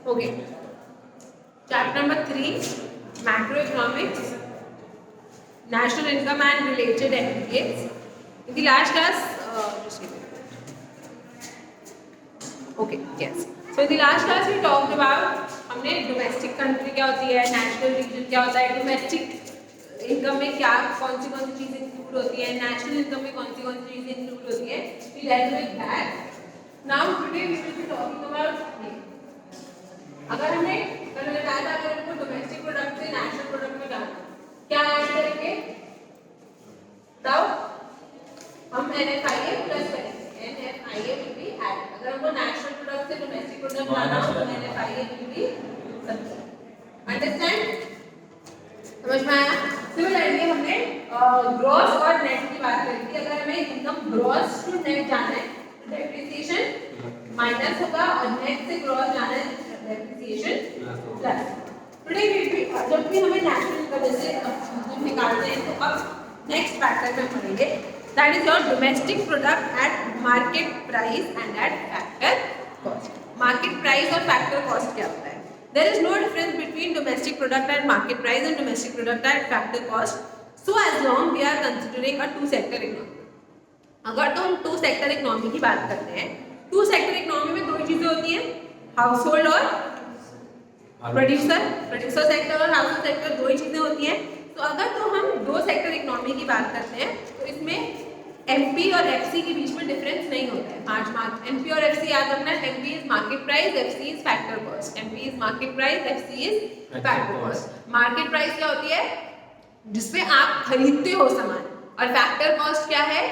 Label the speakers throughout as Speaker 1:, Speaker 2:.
Speaker 1: Okay. Chapter number 3, macroeconomics, national income and related aggregates. In the last class, just give me a minute. Okay, yes. So in the last class we talked about हमने domestic country क्या होती है, national region क्या होता है, domestic income में क्या कौन सी चीजें include होती है, national income में कौन सी चीजें include होती है. We dealt with that. Now today we will be talking about अगर हमने कल बताया था अगर हमको डोमेस्टिक प्रोडक्ट से नेशनल प्रोडक्ट में जाना क्या ऐड करेंगे बताओ हम NFIA प्लस करेंगे NFIA विल बी ऐड अगर हमको नेशनल प्रोडक्ट से डोमेस्टिक प्रोडक्ट जाना हो तो NFIA विल बी अंडरस्टैंड समझ में आया सिमिलरली हमने ग्रॉस और नेट की बात करी थी अगर हमें इनकम ग्रॉस टू नेट जाना है डेप्रिसिएशन माइनस होगा और नेट से ग्रॉस जाना है डेप्रिसिएशन प्लस टुडे जब भी हमें नेशनल इनकम से निकालते हैं तो अब नेक्स्ट फैक्टर में पढ़ेंगे that is your domestic product at market price and eight factor cost market price और फैक्टर कॉस्ट क्या होता है there is no difference between domestic product at market price and domestic product at factor cost so as long we are considering a two sector economy अगर तो हम to sector economy की बात करते हैं टू सेक्टर इकोनॉमी में दो ही चीजें होती हैं हाउसहोल्ड और प्रोड्यूसर सेक्टर और हाउसहोल्ड सेक्टर दो ही चीजें होती हैं तो अगर तो हम दो सेक्टर इकोनॉमी की बात करते हैं तो इसमें एमपी और एफसी के बीच में डिफरेंस नहीं होता है एमपी और एफसी याद रखना है MP is market price FC is factor cost MP is market price FC is factor cost market price क्या होती है जिसपे आप खरीदते हो सामान और फैक्टर कॉस्ट क्या है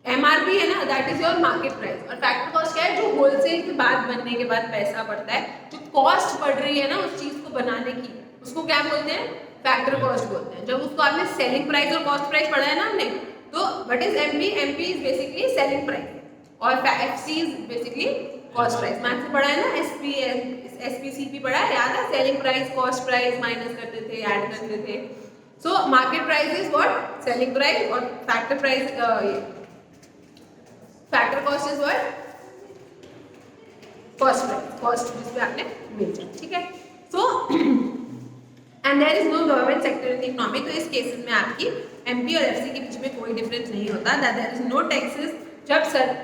Speaker 1: एमआरपी है ना that is your market price और फैक्टर कॉस्ट क्या है जो होलसेल के बाद बनने के बाद पैसा पड़ता है जो कॉस्ट पड़ रही है ना उस चीज को बनाने की उसको क्या बोलते हैं फैक्टर कॉस्ट बोलते हैं जब उसको आपने सेलिंग प्राइस और कॉस्ट प्राइस पढ़ा है ना हमने तो what is MP MP is basically selling price और FC is basically cost price math से पढ़ा है ना एसपीसीपी पढ़ा है याद है selling price cost price minus करते थे ऐड करते थे so market price is what selling price और factor price factor cost is what cost price cost जिसपे आपने बेचा ठीक है सो and there is no government sector in the economy तो इस केसेस में आपकी एमपी और एफसी के बीच में कोई डिफरेंस नहीं होता that there is no taxes जब सर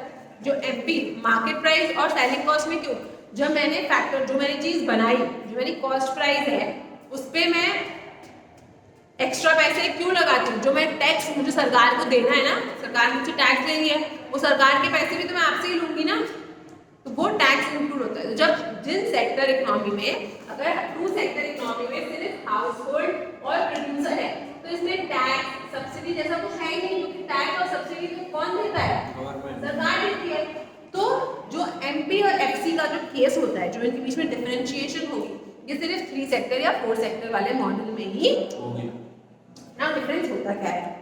Speaker 1: जो एमपी मार्केट प्राइस और सेलिंग कॉस्ट में क्यों जब मैंने फैक्टर जो मैंने चीज बनाई जो मेरी कॉस्ट प्राइस है उस पे मैं एक्स्ट्रा पैसे क्यों लगाती हूँ जो मैं टैक्स मुझे सरकार को देना है ना सरकार मुझसे टैक्स ले रही है वो सरकार के पैसे भी तो मैं आपसे ही लूंगी ना तो वो टैक्स इंक्लूड होता है जब जिन सेक्टर इकोनॉमी में अगर टू सेक्टर इकोनॉमी में सिर्फ हाउसहोल्ड और प्रोड्यूसर है तो इसमें टैक्स सब्सिडी जैसा कुछ है ही नहीं क्योंकि टैक्स और सब्सिडी तो कौन देता है सरकार देती है तो जो एमपी और एफसी का जो केस होता है जो इनके बीच में डिफरेंशिएशन होगी ये सिर्फ 3 सेक्टर या 4 सेक्टर वाले मॉडल में ही होगी ना डिफरेंस होता क्या है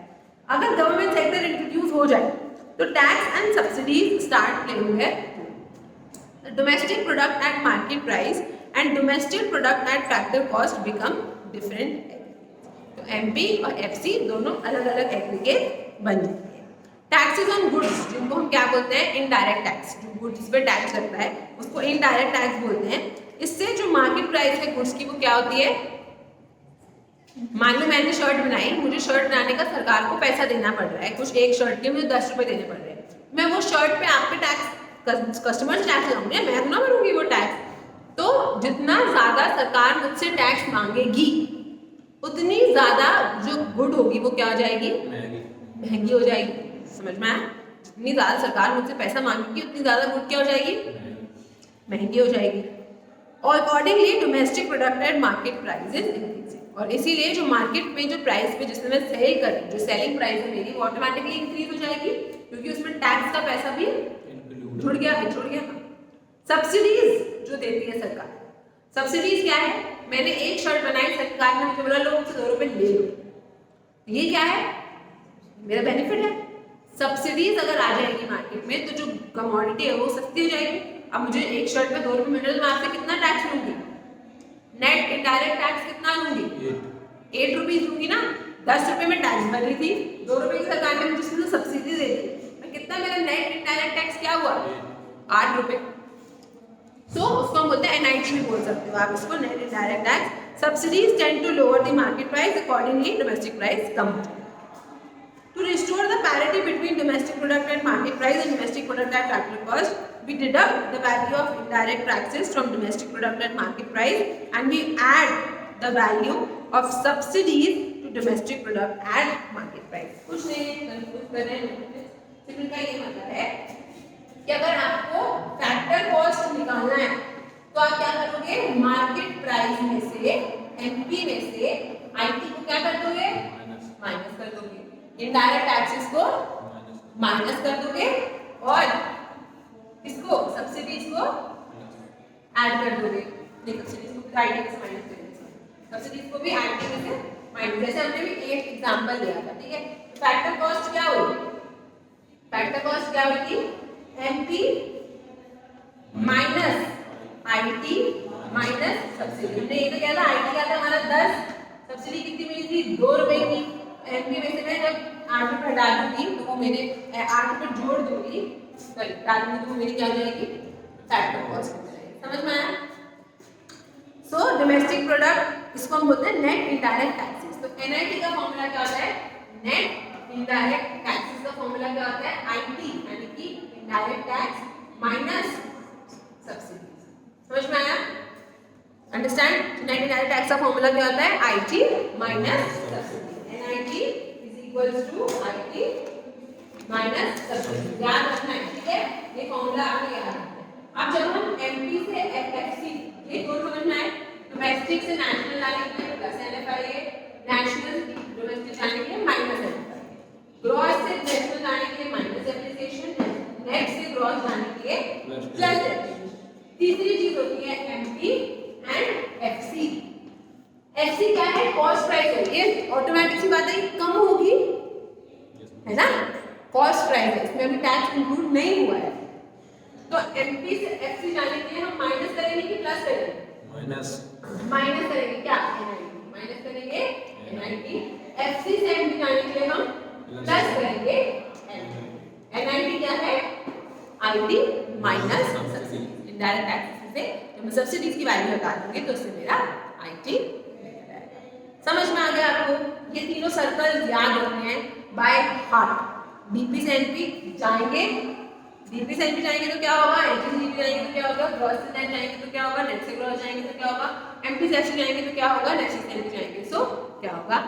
Speaker 1: अगर गवर्नमेंट सेक्टर इंट्रोड्यूस हो जाए तो tax and subsidies start playing है domestic product at market price and domestic product at factor cost become different तो एमपी और एफसी दोनों अलग अलग एग्रीगेट बन जाते हैं टैक्सेस ऑन गुड्स जिनको हम क्या बोलते हैं इनडायरेक्ट टैक्स जो गुड्स पे टैक्स लगता है उसको इनडायरेक्ट टैक्स बोलते हैं इससे जो मार्केट प्राइस है गुड्स की वो क्या होती है मान लो मैंने शर्ट बनाई मुझे शर्ट बनाने का सरकार को पैसा देना पड़ रहा है कुछ एक शर्ट के मुझे 10 रुपए देने पड़ रहे हैं मैं वो शर्ट पे आप पे टैक्स कस्टमर टैक्स लगाऊंगी मैं ना भरूंगी वो टैक्स तो जितना ज्यादा सरकार मुझसे टैक्स मांगेगी उतनी ज्यादा जो गुड होगी वो क्या हो जाएगी महंगी हो जाएगी समझ में आया जितनी ज्यादा सरकार मुझसे पैसा मांगेगी उतनी ज्यादा गुड क्या हो जाएगी महंगी हो जाएगी और accordingly domestic product at market price is increasing और इसीलिए जो मार्केट में जो प्राइस पे जिसमें मैं सेल कर रही हूँ जो सेलिंग प्राइस है मेरी वो ऑटोमेटिकली इंक्रीज हो जाएगी क्योंकि उसमें टैक्स का पैसा भी जुड़ गया सब्सिडीज जो देती है सरकार सब्सिडीज क्या है मैंने एक शर्ट बनाई सरकार ने मुझे बोला लो मुझसे 2 रुपए ले लो ये क्या है मेरा बेनिफिट है सब्सिडीज अगर आ जाएगी मार्केट में तो जो कमोडिटी है वो सस्ती हो जाएगी अब मुझे एक शर्ट पे 2 रुपए मिल रहे तो मैं आपसे कितना टैक्स लूंगी नेट इनडायरेक्ट टैक्स कितना लूंगी 8 रुपीज लूंगी ना 10 रुपए में टैक्स भर रही थी 2 रुपए की सरकार ने मुझे उसमें सब्सिडी दे दी मैं कितना मेरा नेट इनडायरेक्ट टैक्स क्या हुआ 8 रुपए सो उसको हम बोलते हैं NIT भी बोल सकते हो आप इसको, net indirect tax. Subsidies tend to lower the market price, accordingly domestic price कम होता है। To restore the parity between domestic product at market price and domestic product at factory cost, we deduct the value of indirect taxes from domestic product at market price and we add the value of subsidies to domestic product at market price. कुछ नहीं confuse कर रहे हैं, सिर्फ का ये मतलब है कि अगर आपको फैक्टर कॉस्ट निकालना है तो आप क्या करोगे, मार्केट प्राइस में से एमपी में से आईटी को क्या कर दोगे, माइनस कर दोगे, इनडायरेक्ट टैक्सेस को माइनस कर दोगे और इसको सब्सिडीज को ऐड कर दोगे। नहीं, सब्सिडीज को आईटी में से माइनस कर दोगे, सब्सिडीज को भी आईटी में से माइनस। जैसे हमने भी एक एग्जांपल लिया था, ठीक है। फैक्टर कॉस्ट क्या होगी, फैक्टर कॉस्ट क्या होगी, MP minus IT minus subsidy. हमने ये तो क्या था, आईटी क्या था हमारा 10, सब्सिडी कितनी मिली थी 2 रुपए की। एमपी में से मैं जब 8 रुपए डालूंगी तो वो मेरे 8 रुपए जोड़ दूंगी, सॉरी डालूंगी तो वो मेरी क्या हो जाएगी, फैक्टर कॉस्ट हो जाएगी। समझ में आया? सो डोमेस्टिक प्रोडक्ट इसको हम बोलते हैं नेट इनडायरेक्ट टैक्सेस। तो एनआईटी का फॉर्मूला क्या होता है, नेट इनडायरेक्ट टैक्सेस का फॉर्मूला क्या होता है, आईटी यानी कि इनडायरेक्ट टैक्स माइनस सब्सिडीज। समझ में आया? अंडरस्टैंड? नेट इनडायरेक्ट टैक्स का फॉर्मूला क्या होता है, IT minus subsidy. NIT is equals to IT minus subsidy. याद रखना है, ठीक है, ये फॉर्मूला आपको याद रखना है। अब जब हम MP से FFC ये दोनों समझना है, डोमेस्टिक से नेशनल लाने के लिए प्लस NFI है, नेशनल डोमेस्टिक जाने के लिए माइनस NFI, ग्रॉस से नेशनल लाने के लिए माइनस डेप्रिसिएशन, नेट से ग्रॉस जाने के लिए प्लस डेप्रिसिएशन। तीसरी चीज होती है MP एंड FC। FC क्या है, कॉस्ट प्राइस है, ये ऑटोमेटिक सी बात है कम होगी, है ना, कॉस्ट प्राइस है, इसमें अभी टैक्स इंक्लूड नहीं हुआ है। तो MP से FC जाने के लिए हम माइनस करेंगे कि प्लस करेंगे, माइनस करेंगे, क्या NIT माइनस करेंगे NIT। FC से MP जाने के लिए हम प्लस करेंगे NIT क्या है, IT minus subsidy. Indirect taxes से जब मैं सब्सिडीज की वैल्यू हटा दूंगी तो उससे मेरा IT। समझ में आ गया आपको? ये तीनों सर्कल याद रखने हैं बाय हार्ट। डीपी से एनपी जाएंगे, डीपी से एनपी जाएंगे तो क्या होगा, एनपी से डीपी जाएंगे तो क्या होगा, ग्रॉस से नेट जाएंगे तो क्या होगा, नेट से ग्रॉस जाएंगे तो क्या होगा, एमपी से एफसी जाएंगे तो क्या होगा, नेट से एनपी जाएंगे सो क्या होगा।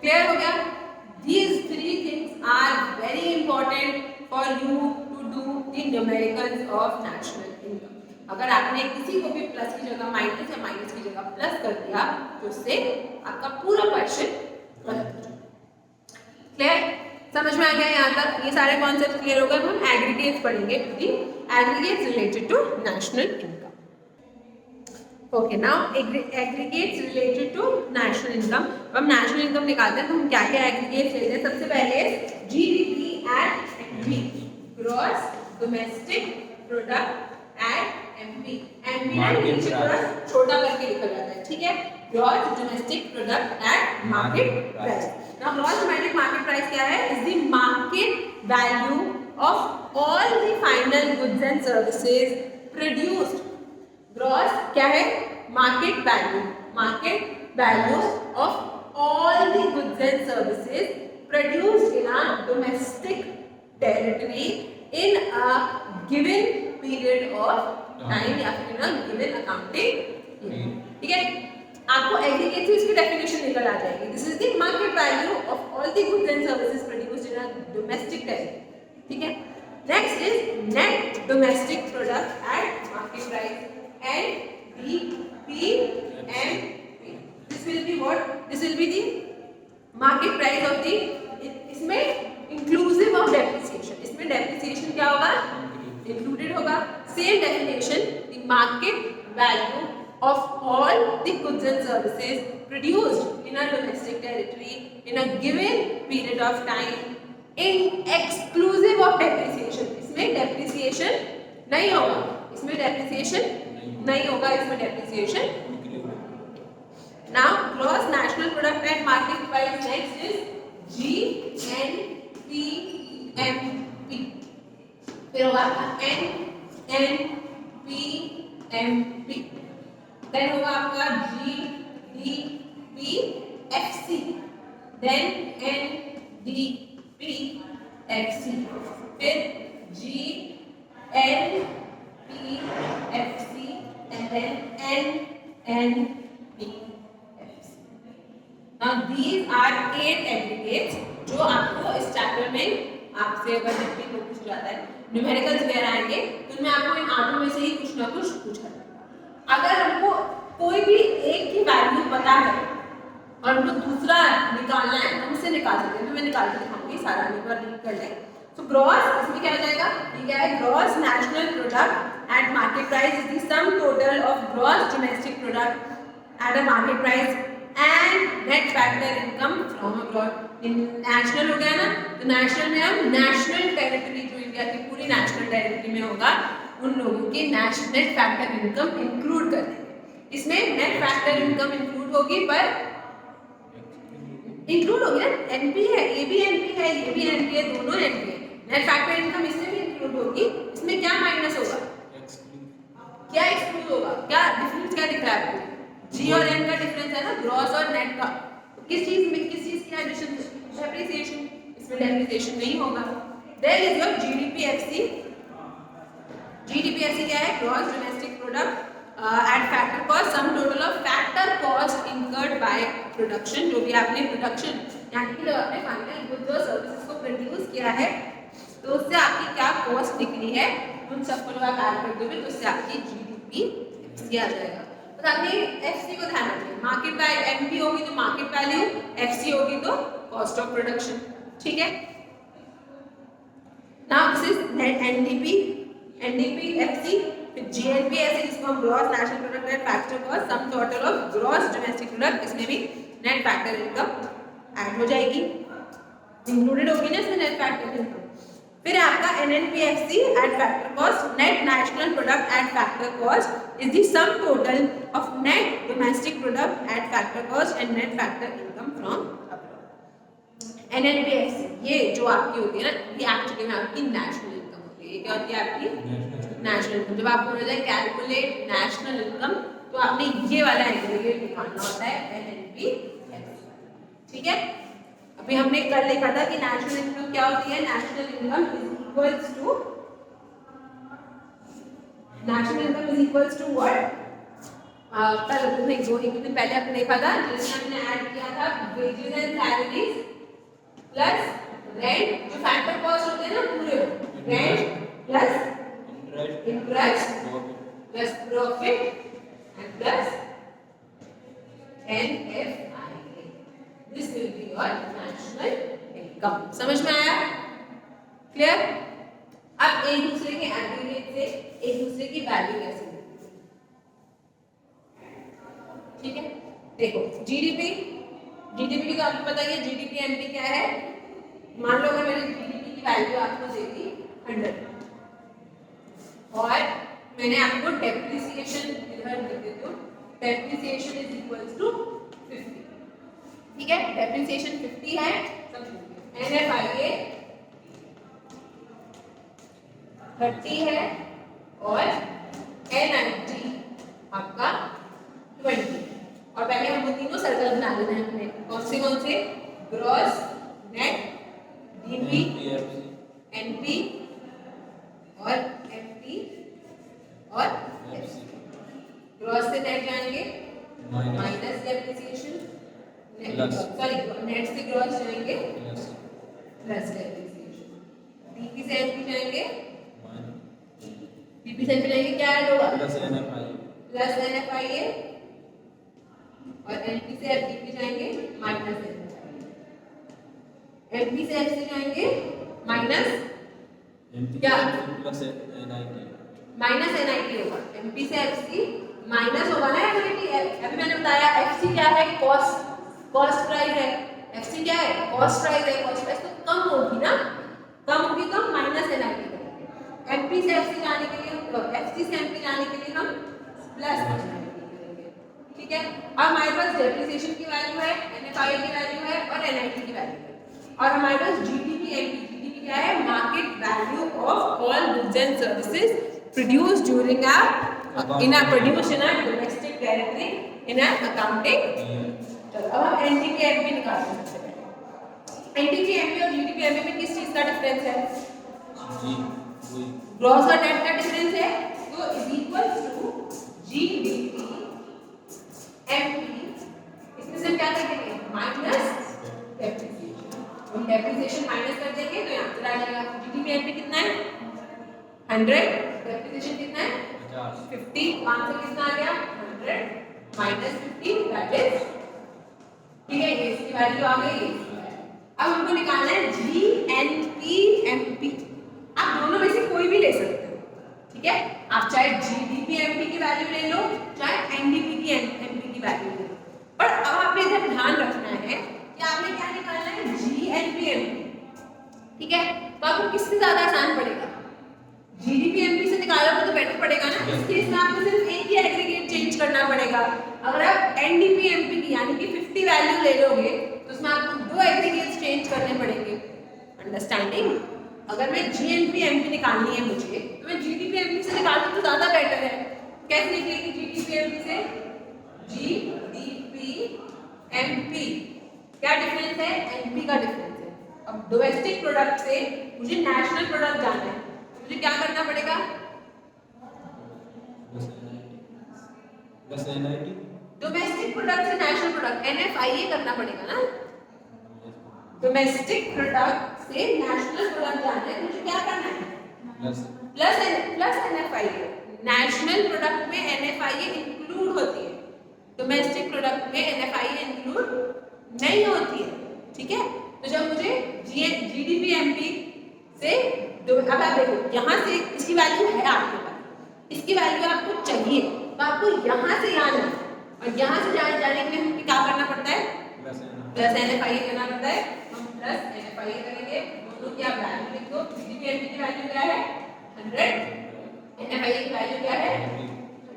Speaker 1: क्लियर हो गया? These 3 things are very important for you to do the numericals of national income। अगर आपने किसी को भी प्लस की जगह माइनस या माइनस की जगह प्लस कर दिया तो उससे आपका पूरा क्वेश्चन गलत हो जाएगा। क्लियर? समझ में आ गया यहाँ तक? ये सारे कॉन्सेप्ट क्लियर हो गए। हम एग्रीगेट्स पढ़ेंगे, to the aggregates related to national income. Okay, now aggregates related to national income. हम नेशनल इनकम निकालते हैं तो हम क्या क्या एग्रीगेट्स लेते हैं। सबसे पहले GDP at MP, gross domestic product eight MP. MP ना नीचे थोड़ा छोटा करके लिखा जाता है, ठीक है। Gross domestic product at market price. Now gross domestic market price क्या है, is the market value of all the final goods and services produced. Gross क्या है, market value, market value of all the goods and services produced in a domestic territory in a given period of time या फिर ना given accounting. ठीक है, आपको aggregate से इसकी डेफिनेशन निकल आ जाएगी। This is the market value of all the goods and services produced in a domestic territory. ठीक है, next is net domestic product at market price, NDPMP। This will be what, this will be the market price of the, इसमें inclusive of depreciation, इसमें depreciation क्या होगा, included होगा। Same definition, the market value of all the goods and services produced in a domestic territory in a given period of time, in exclusive of depreciation। इसमें depreciation नहीं होगा, इसमें depreciation नहीं होगा, इसमें depreciation। Now gross national product at market price next is GNPMP। फिर होगा NNPM GDP, then होगा आपका GDPFC, देन NDPFC, फिर GLPFC and then NNPFC. Now these are 8 aggregates जो आपको इस चैप्टर में आपसे अगर जब भी पूछ जाता है न्यूमेरिकल्स वगैरह आएंगे तो उनमें आपको इन 8 में से ही कुछ ना कुछ पूछा जाएगा। अगर हमको कोई भी एक की वैल्यू पता है और हमको दूसरा निकालना है तो हम इससे निकाल सकते हैं। तो मैं निकाल के दिखाऊंगी, सारा एक बार रीड कर लें। तो ग्रॉस इसमें क्या हो जाएगा, ये क्या है, gross national product at market price is the sum total of gross domestic product at a market price and net factor income from abroad. National हो गया ना, तो नेशनल में हम नेशनल टेरिटरी जो इंडिया की पूरी नेशनल टेरिटरी में होगा उन लोगों की नेट फैक्टर इनकम इंक्लूड कर देंगे। इसमें नेट फैक्टर इनकम इंक्लूड होगी, पर इंक्लूड होगी ना, एनपी है, ये भी एनपी है, ये भी एनपी है, दोनों एनपी है। नेट फैक्टर इनकम इसमें भी इंक्लूड होगी। इसमें क्या माइनस होगा, क्या एक्सक्लूड होगा, क्या डिफरेंस क्या दिख रहा है आपको, जी और एन का डिफरेंस है ना, ग्रॉस और नेट का। किस चीज की एडिशन, डेप्रिसिएशन, इसमें डेप्रिसिएशन नहीं होगा। There is your GDPFC. GDPFC क्या है, gross domestic product at factor cost sum total of factor cost incurred by production. जो भी आपने प्रोडक्शन यानी कि आपने फाइनल गुड्स और सर्विसेज को प्रोड्यूस किया है तो उससे आपकी क्या कॉस्ट निकली है, उन सबको जब आप ऐड कर दोगे तो उससे आपकी जीडीपीएफसी आ जाएगा। तो आपने एफसी को ध्यान रखिए, मार्केट वैल्यू एमपी होगी तो मार्केट वैल्यू, एफसी होगी तो कॉस्ट ऑफ प्रोडक्शन, ठीक है। Now this is net NDPFC, फिर जीएनपीएफसी जिसको हम gross national product at factor cost sum total of gross domestic product, इसमें भी नेट फैक्टर इनकम ऐड हो जाएगी, इंक्लूडेड होगी ना इसमें नेट फैक्टर इनकम। फिर आपका NNPFC at factor cost, net national product at factor cost is the sum total of net domestic product at factor cost and net factor income from abroad. NNPFC ये जो आपकी होती है ना, ये actually में आपकी नेशनल इनकम होती है। ये क्या होती है आपकी नेशनल इनकम। जब आपको बोला जाए कैलकुलेट नेशनल इनकम तो आपने ये वाला एग्रीगेट निकालना होता है एनएनपीएफसी, ठीक है। अभी हमने कल लिखा था कि नेशनल इनकम क्या होती है, national income is equals to what, कल नहीं दो एक दिन पहले आपने देखा था जिसमें हमने ऐड किया था wages and salaries plus rent, जो फैक्टर कॉस्ट होते हैं ना पूरे, rent plus interest plus profit and plus NFI. This will be your national income. समझ में आया, क्लियर। अब एक दूसरे के एग्रीगेट से एक दूसरे की वैल्यू कैसे मिलती है, ठीक है। देखो जीडीपी की तो आपको पता ही है, जीडीपी एमपी क्या है। मान लो अगर मैंने जीडीपी की वैल्यू आपको दे दी 100 और मैंने आपको डेप्रिसिएशन इधर दे देती हूँ, डेप्रिसिएशन इज इक्वल्स टू 50, ठीक है। डेप्रिसिएशन 50 है, एनएफआईए 30 है और एनआईटी आपका 20। और पहले हमको तीनों सर्कल बना लेना है अपने, कौन से ग्रॉस, नेट, डीपी, एनपी और एफपी और एफसी। ग्रॉस से नेट जाएंगे माइनस डेप्रिसिएशन, सॉरी नेट से ग्रॉस जाएंगे प्लस डेप्रिसिएशन, डीपी से एनपी जाएंगे, डीपी से एनपी जाएंगे, क्या ऐड होगा प्लस एनएफआईए और एनपी से एफडीपी जाएंगे माइनस एनएफआईए, एफपी से एफसी जाएंगे माइनस क्या प्लस एनआईटी, माइनस एनआईटी होगा, एमपी से एफसी माइनस होगा ना एनआईटी। अभी मैंने बताया एफसी क्या है, कॉस्ट प्राइस है, एफसी क्या है, कॉस्ट प्राइस है। कॉस्ट प्राइस तो कम होगी ना, कम होगी तो माइनस एनआईटी करेंगे। एमपी से एफसी जाने के लिए, एफसी से एमपी जाने के लिए हम प्लस एनआईटी करेंगे, ठीक है। अब हमारे पास डेप्रिसिएशन की वैल्यू है, एनएफआई की वैल्यू है और एनआईटी की वैल्यू है, और हमारे पास जीडीपी एमपी, जीडीपी क्या है, market value of all goods and services produced during a in a produce in a domestic territory in a accounting. चलो अब हम एनडीपीएमपी निकालते हैं। सबसे पहले एनडीपीएमपी और जीडीपीएमपी में किस चीज का डिफरेंस है? ग्रॉस और नेट का डिफरेंस है, तो is equal to GDP MP. इसमें से क्या कर देंगे? Minus depreciation. हम डेप्रिसिएशन माइनस कर देंगे तो यहाँ पर आ जाएगा जीडीपीएमपी कितना है 100, डेप्रिसिएशन कितना है 50, आंसर कितना आ गया 100 माइनस 50 दैट इज, ठीक है, ये इसकी वैल्यू आ गई। अब हमको निकालना है जीएनपीएमपी। आप दोनों में से कोई भी ले सकते हो, ठीक है, आप चाहे जीडीपीएमपी की वैल्यू ले लो चाहे एनडीपी की एमपी की वैल्यू ले लो, पर अब आपने इधर ध्यान रखना है कि आपने क्या निकालना है जीएनपीएमपी, ठीक है। तो आपको किससे ज्यादा आसान पड़ेगा? जीडीपीएमपी से निकालोगे तो बेटर पड़ेगा ना। इस केस में आपको सिर्फ एक ही एग्रीगेट चेंज करना पड़ेगा। अगर आप एनडीपीएमपी की यानी कि 50 वैल्यू ले लोगे तो उसमें आपको दो एग्रीगेट्स चेंज करने पड़ेंगे। अंडरस्टैंडिंग? अगर मैं जीएनपीएमपी निकालनी है मुझे तो मैं जीडीपीएमपी से निकालूं तो ज्यादा बेटर है। कैसे निकलेगी जीडीपीएमपी से? जीडीपीएमपी क्या डिफरेंस है? एमपी का डिफरेंस है। अब डोमेस्टिक प्रोडक्ट से मुझे नेशनल प्रोडक्ट जानना है, मुझे क्या करना पड़ेगा? डोमेस्टिक प्रोडक्ट से नेशनल प्रोडक्ट एनएफआईए करना पड़ेगा ना। डोमेस्टिक प्रोडक्ट से नेशनल प्रोडक्ट जानना है, मुझे क्या करना है? Plus NFIA. नेशनल प्रोडक्ट में एनएफआईए इंक्लूड होती है, डोमेस्टिक प्रोडक्ट में एनएफआईए इंक्लूड नहीं होती है, ठीक है। तो जब मुझे जीडीपीएमपी से अब आप देखो यहाँ से इसकी वैल्यू है आपके पास, इसकी वैल्यू आपको चाहिए तो आपको यहाँ से यहाँ जाना और यहाँ से जाने के लिए हमें क्या करना पड़ता है? प्लस एनएफआईए करना पड़ता है। हम प्लस एनएफआईए करेंगे, दोनों की आप वैल्यू लिख दो। जीडीपीएमपी की वैल्यू क्या है 100, एनएफआईए की वैल्यू क्या है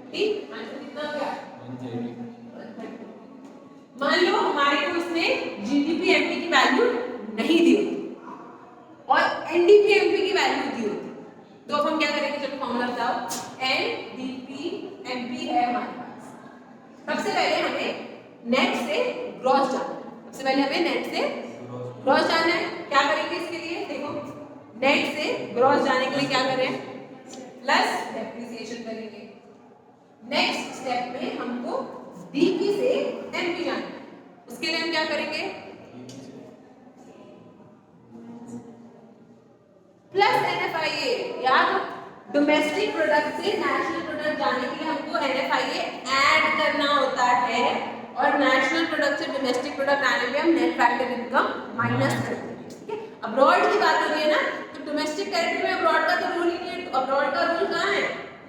Speaker 1: 30, आंसर कितना हो गया 130। मान लो हमारे को इसने जीडीपीएमपी की वैल्यू नहीं दी और एनडीपीएमपी की वैल्यू दी होती तो अब हम क्या करेंगे? चलो फॉर्मूला बताओ। एनडीपीएमपी है हमारे पास। सबसे पहले हमें नेट से ग्रॉस जानना है, सबसे पहले हमें नेट से ग्रॉस जानना है। क्या करेंगे इसके लिए? देखो नेट से ग्रॉस जाने के लिए क्या करें? प्लस डेप्रिसिएशन करेंगे। नेक्स्ट स्टेप में हमको डीपी से एमपी जानना है, उसके लिए हम क्या करेंगे? Plus NFIA. यार डोमेस्टिक प्रोडक्ट से नेशनल प्रोडक्ट जाने के लिए हमको एनएफआईए ऐड करना होता है और नेशनल प्रोडक्ट से डोमेस्टिक प्रोडक्ट आने पे हम नेट फैक्टर इनकम माइनस करते हैं, ठीक है। अब्रॉड की बात हो रही है ना, तो डोमेस्टिक टेरिटरी में अब्रॉड का तो रूल ही नहीं है। अब्रॉड का रूल कहाँ है?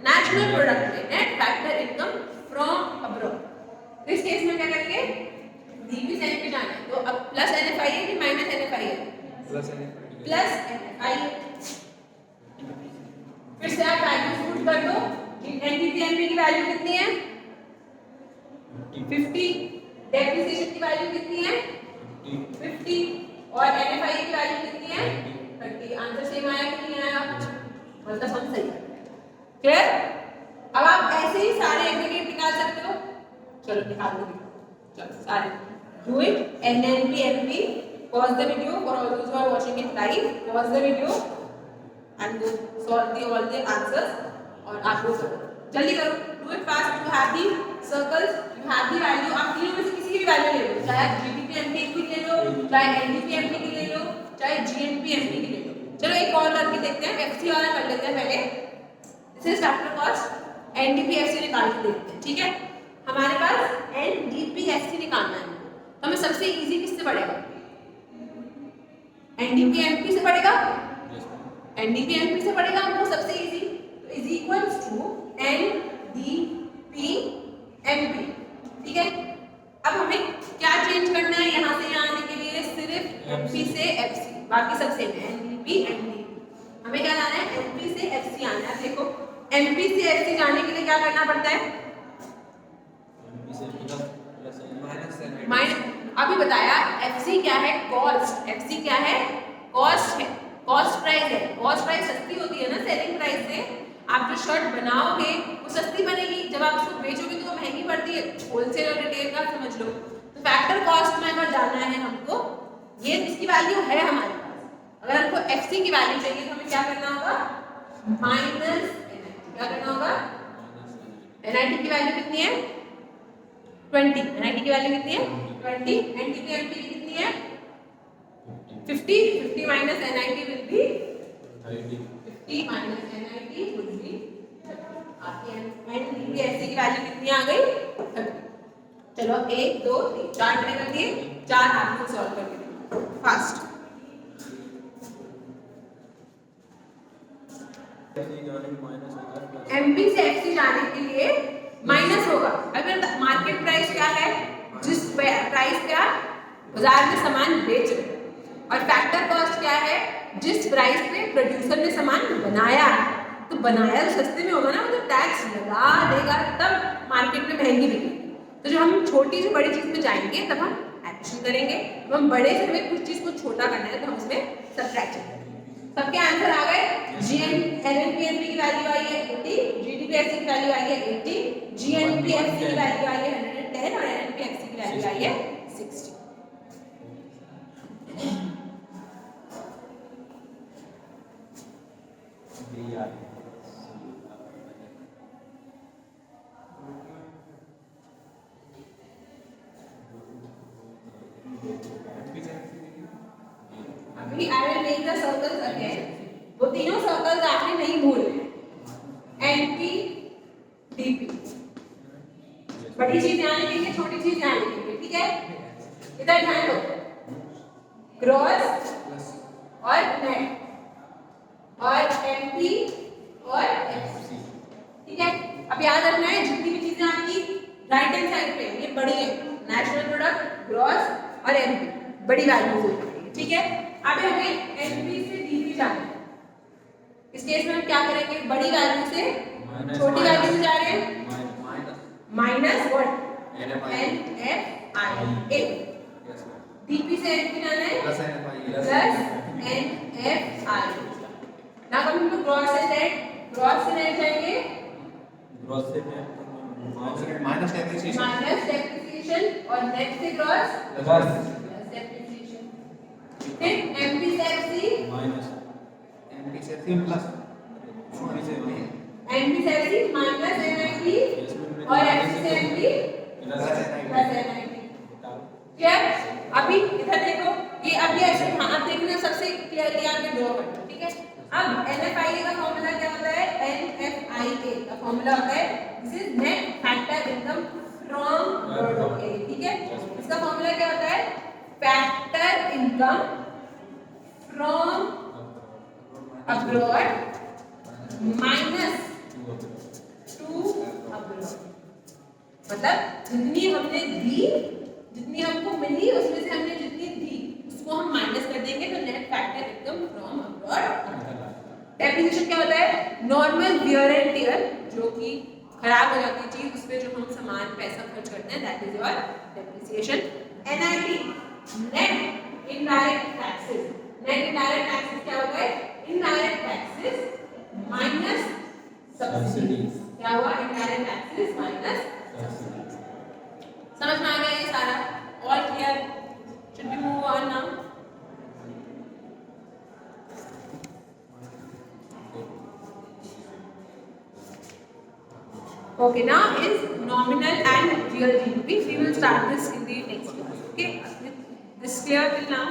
Speaker 1: नेशनल प्रोडक्ट में net factor income from abroad. तो इस केस में क्या करेंगे? डीपी से एमपी जाना है तो अब प्लस एनएफआईए कि माइनस एनएफआईए? Plus NFIA. फिर से आप वैल्यू पुट कर दो। एनडीपीएमपी की वैल्यू कितनी है 50, डेप्रिसिएशन की वैल्यू कितनी है 50 और एनएफआईए की वैल्यू कितनी है 30। आंसर सेम आया कि नहीं आया? मतलब हम सही है। क्लियर? अब आप ऐसे ही सारे एग्रीगेट निकाल सकते हो। चलो निकाल दो, चलो सारे do it. NDPMP, pause the video for all those who are watching it live, pause the video and go solve all the answers और आप लोग करो, जल्दी करो, do it fast। You have the circles, you have the value। आप तीनों में से किसी की भी वैल्यू ले लो, चाहे आप जीडीपीएमपी की ले लो, चाहे एनडीपीएमपी की ले लो, चाहे जीएनपीएमपी की ले लो। चलो एक और करके देखते हैं, एफसी वाला कर लेते हैं पहले। This is factor cost, NDPFC निकाल के देखते हैं, ठीक है। हमारे पास एनडीपीएफसी निकालना है तो हमें सबसे इजी किससे पड़ेगा? एनडीपीएमपी से पड़ेगा। एनडीपीएमपी से पड़ेगा हमको सबसे इजी, तो इज इक्वल्स टू एनडीपीएमपी, ठीक है। अब हमें क्या चेंज करना है? यहाँ से यहाँ आने के लिए सिर्फ एमपी से एफसी, बाकी सब सेम है। एनडीपी एनडीपी, हमें क्या लाना है? एमपी से एफसी आना है। देखो एमपी से एफसी जाने के लिए क्या करना पड़ता है? माइनस, अभी बताया एफसी क्या है? कॉस्ट। एफसी क्या है? कॉस्ट है, कॉस्ट प्राइस है। कॉस्ट प्राइस सस्ती होती है ना सेलिंग प्राइस से। आप जो शर्ट बनाओगे वो सस्ती बनेगी, जब आप उसको बेचोगे तो वो महंगी पड़ती है, होलसेल और रिटेल का समझ लो। तो फैक्टर कॉस्ट में अगर जाना है हमको, ये इसकी वैल्यू है हमारे पास, अगर हमको एफसी की वैल्यू चाहिए तो हमें क्या करना होगा, माइनस क्या करना होगा, एनआईटी की वैल्यू कितनी है 20, एनआईटी की वैल्यू कितनी है 20, एनटी की एमपी कितनी है 50, 50 minus NIT will be 50 minus NIT will be आपकी एनटी की एफसी की वैल्यू कितनी आ गई 30। चलो 1 2 3 4 मैंने कर दिए, 4 आपको सॉल्व करके देखो फास्ट। एमपी से एफसी जाने के लिए माइनस होगा, अगर मार्केट प्राइस क्या है, जिस प्राइस पे आप बाजार में सामान बेच रहे हो, और फैक्टर कॉस्ट क्या है, जिस प्राइस पे प्रोड्यूसर ने सामान बनाया है। तो बनाया तो सस्ते में होगा ना, मतलब टैक्स लगा देगा तब मार्केट में महंगी बिकेगी। तो जब हम छोटी से बड़ी चीज में जाएंगे तब हम एडिशन करेंगे, तो हम बड़े से हमें कुछ चीज को छोटा करना है तो हम उसमें सब्ट्रैक्शन करेंगे। सबके आंसर आ गए, जीएनपीएनपी की वैल्यू आई है 80, जीडीपीएससी की वैल्यू आई है 80, जीएनपीएफसी की वैल्यू आई है 110 और एनपीएफसी की वैल्यू आई है 60। अभी I will make the circles again, वो तीनों सर्कल्स आपने नहीं भूलने, एनपी डीपी, बड़ी चीज ध्यान रखेंगे, छोटी चीज ध्यान रखेंगे, ठीक है। इधर ध्यान दो, ग्रॉस और नेट और एमपी और एफसी, ठीक है। अब याद रखना है जितनी भी चीजें आपकी राइट हैंड साइड पे ये बड़ी है, नेचुरल प्रोडक्ट, ग्रॉस और एमपी बड़ी वैल्यूज होती है, ठीक है। अब हमें एनपी से डीपी जाना है, इस केस में हम क्या करेंगे, बड़ी वैल्यू से छोटी वैल्यू में जा रहे हैं, माइनस व्हाट एनएफआई, डीपी से एनपी जाना है plus NFI. Now coming to gross and net, gross से नेट जाएंगे,
Speaker 2: ग्रॉस से माइनस
Speaker 1: डेप्रिसिएशन और नेट से ग्रॉस
Speaker 2: प्लस
Speaker 1: डेप्रिसिएशन, फिर एमपी से एफसी
Speaker 2: माइनस एमपी से एफसी प्लस
Speaker 1: एमपी से एफसी माइनस एनआईटी और एफसी से एमपी प्लस एनआईटी। क्लियर? अभी इधर देखो, ये अभी ऐसे आप देखना सबसे क्लियरली आपने ड्रॉ करना, ठीक है। अब एनएफआईए का फॉर्मूला क्या होता है, एनएफआईए का फॉर्मूला होता है this is net factor income from product ए, ठीक है। इसका फॉर्मूला क्या होता है, factor income from abroad minus two abroad, मतलब जितनी हमने दी, जितनी हमको मिली उसमें से हमने जितनी दी उसको हम माइनस कर देंगे, तो net factor income from abroad. Depreciation क्या होता है, नॉर्मल वियर एंड टियर, जो कि खराब हो जाती है चीज, उस पे जो हम सामान पैसा खर्च करते हैं, that is your depreciation. NIT net indirect taxes, net indirect taxes क्या होता है, इनडायरेक्ट टैक्सेस माइनस सब्सिडीज, क्या हुआ, इनडायरेक्ट टैक्सेस माइनस सब्सिडीज। समझ में आ गया ये सारा, all clear, should be move on now. Okay, now is nominal and real GDP. We will start this in the next class. Okay, this clear till now?